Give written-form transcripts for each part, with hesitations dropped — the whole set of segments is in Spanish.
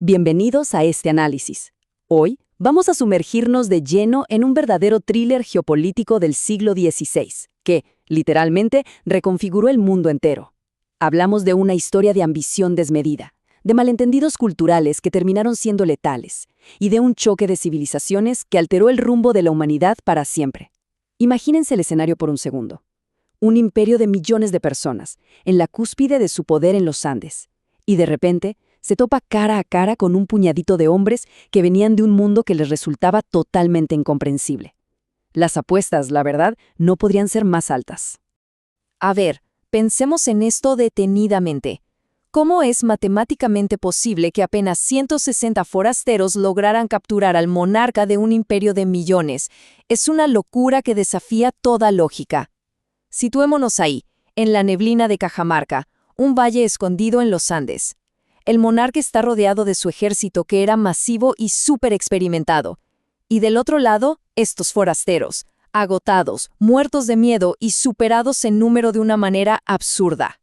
Bienvenidos a este análisis. Hoy vamos a sumergirnos de lleno en un verdadero thriller geopolítico del siglo XVI, que, literalmente, reconfiguró el mundo entero. Hablamos de una historia de ambición desmedida, de malentendidos culturales que terminaron siendo letales, y de un choque de civilizaciones que alteró el rumbo de la humanidad para siempre. Imagínense el escenario por un segundo. Un imperio de millones de personas, en la cúspide de su poder en los Andes, y de repente se topa cara a cara con un puñadito de hombres que venían de un mundo que les resultaba totalmente incomprensible. Las apuestas, la verdad, no podrían ser más altas. A ver, pensemos en esto detenidamente. ¿Cómo es matemáticamente posible que apenas 160 forasteros lograran capturar al monarca de un imperio de millones? Es una locura que desafía toda lógica. Situémonos ahí, en la neblina de Cajamarca, un valle escondido en los Andes. El monarca está rodeado de su ejército que era masivo y súper experimentado. Y del otro lado, estos forasteros, agotados, muertos de miedo y superados en número de una manera absurda.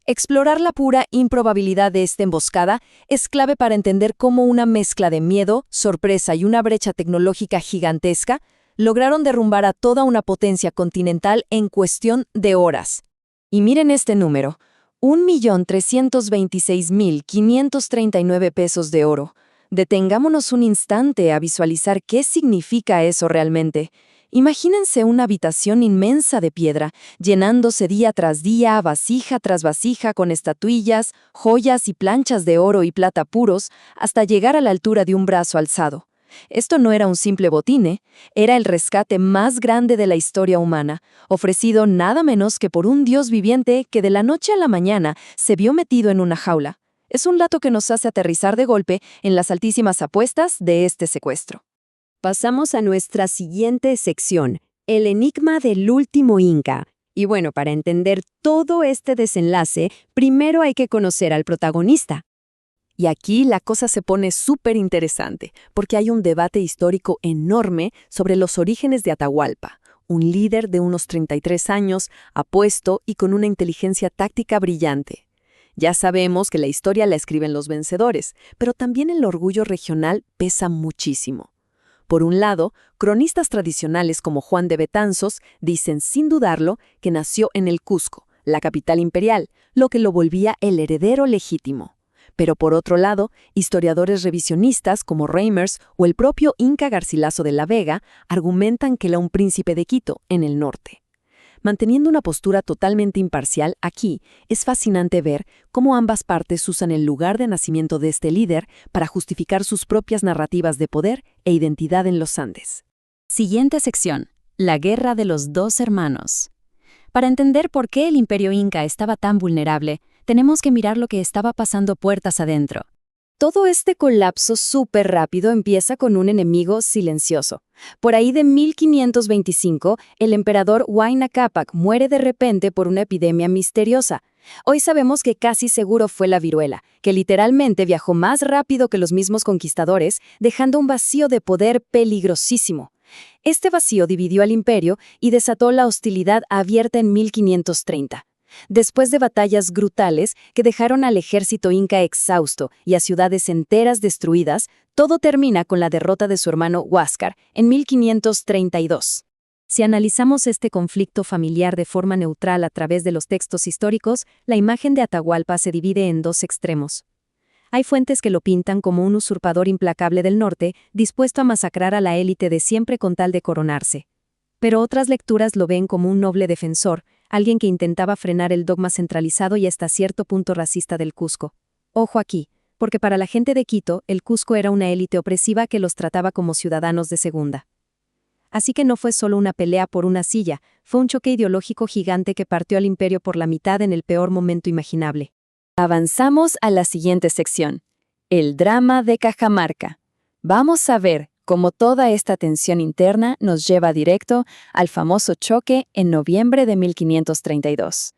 Explorar la pura improbabilidad de esta emboscada es clave para entender cómo una mezcla de miedo, sorpresa y una brecha tecnológica gigantesca lograron derrumbar a toda una potencia continental en cuestión de horas. Y miren este número. 1.326.539 pesos de oro. Detengámonos un instante a visualizar qué significa eso realmente. Imagínense una habitación inmensa de piedra, llenándose día tras día, vasija tras vasija, con estatuillas, joyas y planchas de oro y plata puros, hasta llegar a la altura de un brazo alzado. Esto no era un simple botín, era el rescate más grande de la historia humana, ofrecido nada menos que por un dios viviente que de la noche a la mañana se vio metido en una jaula. Es un dato que nos hace aterrizar de golpe en las altísimas apuestas de este secuestro. Pasamos a nuestra siguiente sección, el enigma del último Inca. Y bueno, para entender todo este desenlace, primero hay que conocer al protagonista. Y aquí la cosa se pone súper interesante, porque hay un debate histórico enorme sobre los orígenes de Atahualpa, un líder de unos 33 años, apuesto y con una inteligencia táctica brillante. Ya sabemos que la historia la escriben los vencedores, pero también el orgullo regional pesa muchísimo. Por un lado, cronistas tradicionales como Juan de Betanzos dicen sin dudarlo que nació en el Cusco, la capital imperial, lo que lo volvía el heredero legítimo. Pero por otro lado, historiadores revisionistas como Reimers o el propio Inca Garcilaso de la Vega argumentan que era un príncipe de Quito, en el norte. Manteniendo una postura totalmente imparcial, aquí es fascinante ver cómo ambas partes usan el lugar de nacimiento de este líder para justificar sus propias narrativas de poder e identidad en los Andes. Siguiente sección: la guerra de los dos hermanos. Para entender por qué el imperio inca estaba tan vulnerable, tenemos que mirar lo que estaba pasando puertas adentro. Todo este colapso súper rápido empieza con un enemigo silencioso. Por ahí de 1525, el emperador Huayna Cápac muere de repente por una epidemia misteriosa. Hoy sabemos que casi seguro fue la viruela, que literalmente viajó más rápido que los mismos conquistadores, dejando un vacío de poder peligrosísimo. Este vacío dividió al imperio y desató la hostilidad abierta en 1530. Después de batallas brutales que dejaron al ejército inca exhausto y a ciudades enteras destruidas, todo termina con la derrota de su hermano Huáscar en 1532. Si analizamos este conflicto familiar de forma neutral a través de los textos históricos, la imagen de Atahualpa se divide en dos extremos. Hay fuentes que lo pintan como un usurpador implacable del norte, dispuesto a masacrar a la élite de siempre con tal de coronarse. Pero otras lecturas lo ven como un noble defensor, alguien que intentaba frenar el dogma centralizado y hasta cierto punto racista del Cusco. Ojo aquí, porque para la gente de Quito, el Cusco era una élite opresiva que los trataba como ciudadanos de segunda. Así que no fue solo una pelea por una silla, fue un choque ideológico gigante que partió al imperio por la mitad en el peor momento imaginable. Avanzamos a la siguiente sección, el drama de Cajamarca. Vamos a ver cómo toda esta tensión interna nos lleva directo al famoso choque en noviembre de 1532.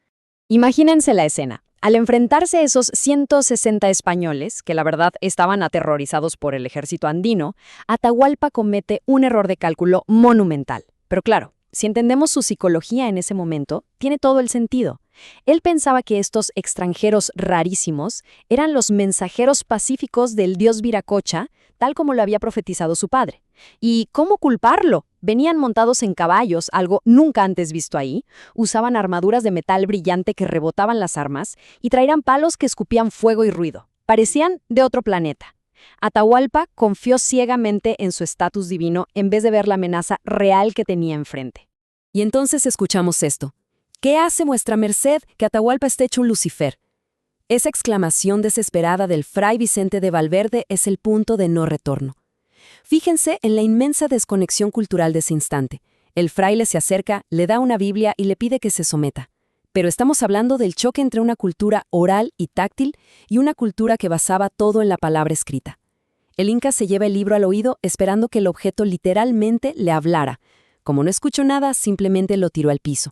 Imagínense la escena. Al enfrentarse a esos 160 españoles, que la verdad estaban aterrorizados por el ejército andino, Atahualpa comete un error de cálculo monumental. Pero claro, Si entendemos su psicología en ese momento, tiene todo el sentido. Él pensaba que estos extranjeros rarísimos eran los mensajeros pacíficos del dios Viracocha, tal como lo había profetizado su padre. ¿Y cómo culparlo? Venían montados en caballos, algo nunca antes visto ahí, usaban armaduras de metal brillante que rebotaban las armas y traían palos que escupían fuego y ruido. Parecían de otro planeta. Atahualpa confió ciegamente en su estatus divino en vez de ver la amenaza real que tenía enfrente. Y entonces escuchamos esto. ¿Qué hace vuestra merced que Atahualpa esté hecho un Lucifer? Esa exclamación desesperada del fray Vicente de Valverde es el punto de no retorno. Fíjense en la inmensa desconexión cultural de ese instante. El fraile se acerca, le da una Biblia y le pide que se someta. Pero estamos hablando del choque entre una cultura oral y táctil y una cultura que basaba todo en la palabra escrita. El inca se lleva el libro al oído esperando que el objeto literalmente le hablara. Como no escuchó nada, simplemente lo tiró al piso.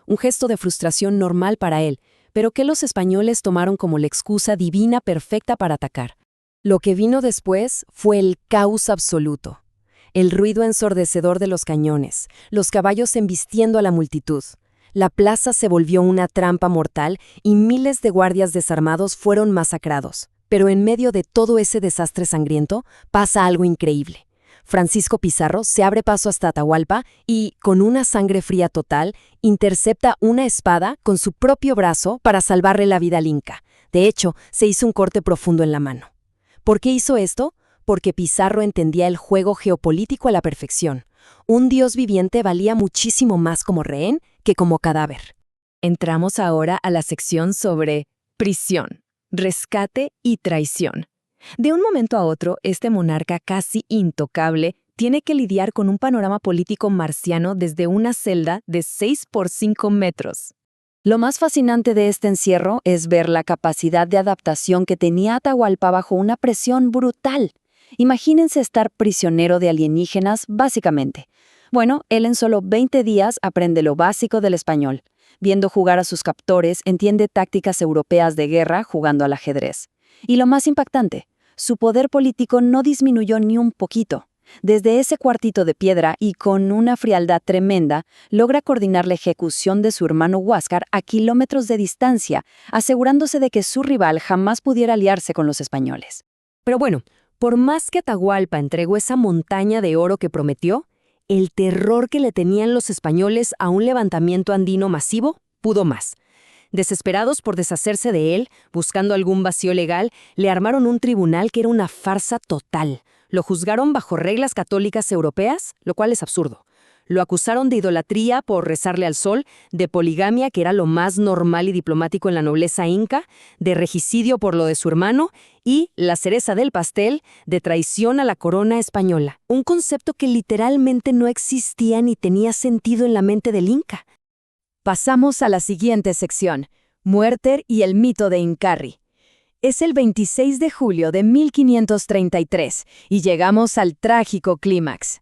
Un gesto de frustración normal para él, pero que los españoles tomaron como la excusa divina perfecta para atacar. Lo que vino después fue el caos absoluto. El ruido ensordecedor de los cañones, los caballos embistiendo a la multitud. La plaza se volvió una trampa mortal y miles de guardias desarmados fueron masacrados. Pero en medio de todo ese desastre sangriento pasa algo increíble. Francisco Pizarro se abre paso hasta Atahualpa y, con una sangre fría total, intercepta una espada con su propio brazo para salvarle la vida al inca. De hecho, se hizo un corte profundo en la mano. ¿Por qué hizo esto? Porque Pizarro entendía el juego geopolítico a la perfección. Un dios viviente valía muchísimo más como rehén que como cadáver. Entramos ahora a la sección sobre prisión, rescate y traición. De un momento a otro, este monarca casi intocable tiene que lidiar con un panorama político marciano desde una celda de 6 por 5 metros. Lo más fascinante de este encierro es ver la capacidad de adaptación que tenía Atahualpa bajo una presión brutal. Imagínense estar prisionero de alienígenas, básicamente. Bueno, él en solo 20 días aprende lo básico del español. Viendo jugar a sus captores, entiende tácticas europeas de guerra jugando al ajedrez. Y lo más impactante, su poder político no disminuyó ni un poquito. Desde ese cuartito de piedra y con una frialdad tremenda, logra coordinar la ejecución de su hermano Huáscar a kilómetros de distancia, asegurándose de que su rival jamás pudiera aliarse con los españoles. Pero bueno, por más que Atahualpa entregó esa montaña de oro que prometió, el terror que le tenían los españoles a un levantamiento andino masivo pudo más. Desesperados por deshacerse de él, buscando algún vacío legal, le armaron un tribunal que era una farsa total. Lo juzgaron bajo reglas católicas europeas, lo cual es absurdo. Lo acusaron de idolatría por rezarle al sol, de poligamia, que era lo más normal y diplomático en la nobleza inca, de regicidio por lo de su hermano y, la cereza del pastel, de traición a la corona española. Un concepto que literalmente no existía ni tenía sentido en la mente del inca. Pasamos a la siguiente sección, Muerte y el mito de Incarri. Es el 26 de julio de 1533 y llegamos al trágico clímax.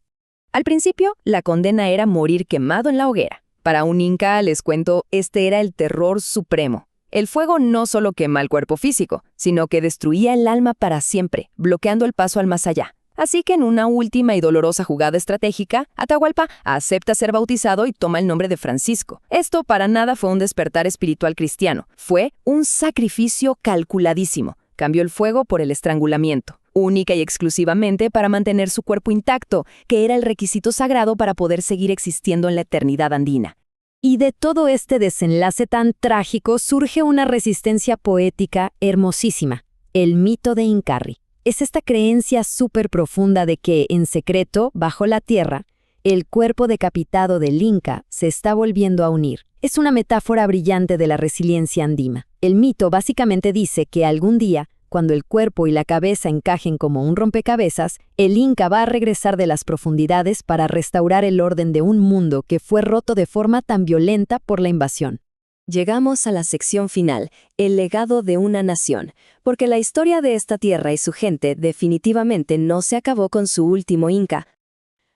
Al principio, la condena era morir quemado en la hoguera. Para un inca, les cuento, este era el terror supremo. El fuego no solo quema el cuerpo físico, sino que destruía el alma para siempre, bloqueando el paso al más allá. Así que en una última y dolorosa jugada estratégica, Atahualpa acepta ser bautizado y toma el nombre de Francisco. Esto para nada fue un despertar espiritual cristiano, fue un sacrificio calculadísimo. Cambió el fuego por el estrangulamiento, única y exclusivamente para mantener su cuerpo intacto, que era el requisito sagrado para poder seguir existiendo en la eternidad andina. Y de todo este desenlace tan trágico surge una resistencia poética hermosísima, el mito de Incarri. Es esta creencia súper profunda de que, en secreto, bajo la tierra, el cuerpo decapitado del Inca se está volviendo a unir. Es una metáfora brillante de la resiliencia andina. El mito básicamente dice que algún día, cuando el cuerpo y la cabeza encajen como un rompecabezas, el Inca va a regresar de las profundidades para restaurar el orden de un mundo que fue roto de forma tan violenta por la invasión. Llegamos a la sección final, el legado de una nación, porque la historia de esta tierra y su gente definitivamente no se acabó con su último inca.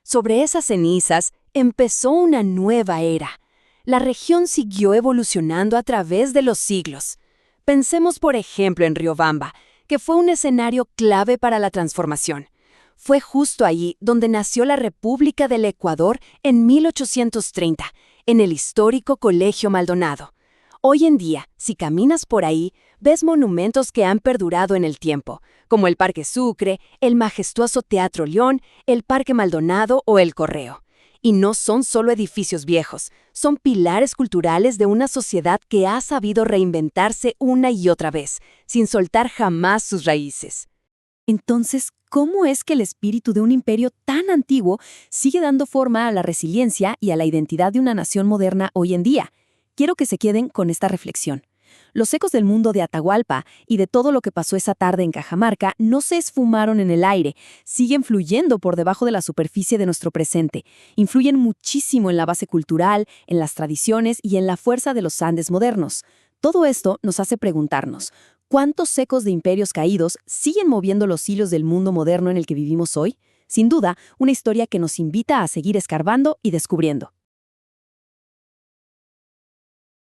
Sobre esas cenizas empezó una nueva era. La región siguió evolucionando a través de los siglos. Pensemos por ejemplo en Riobamba, que fue un escenario clave para la transformación. Fue justo allí donde nació la República del Ecuador en 1830, en el histórico Colegio Maldonado. Hoy en día, si caminas por ahí, ves monumentos que han perdurado en el tiempo, como el Parque Sucre, el majestuoso Teatro León, el Parque Maldonado o el Correo. Y no son solo edificios viejos, son pilares culturales de una sociedad que ha sabido reinventarse una y otra vez, sin soltar jamás sus raíces. Entonces, ¿cómo es que el espíritu de un imperio tan antiguo sigue dando forma a la resiliencia y a la identidad de una nación moderna hoy en día? Quiero que se queden con esta reflexión. Los ecos del mundo de Atahualpa y de todo lo que pasó esa tarde en Cajamarca no se esfumaron en el aire, siguen fluyendo por debajo de la superficie de nuestro presente. Influyen muchísimo en la base cultural, en las tradiciones y en la fuerza de los Andes modernos. Todo esto nos hace preguntarnos, ¿cuántos ecos de imperios caídos siguen moviendo los hilos del mundo moderno en el que vivimos hoy? Sin duda, una historia que nos invita a seguir escarbando y descubriendo.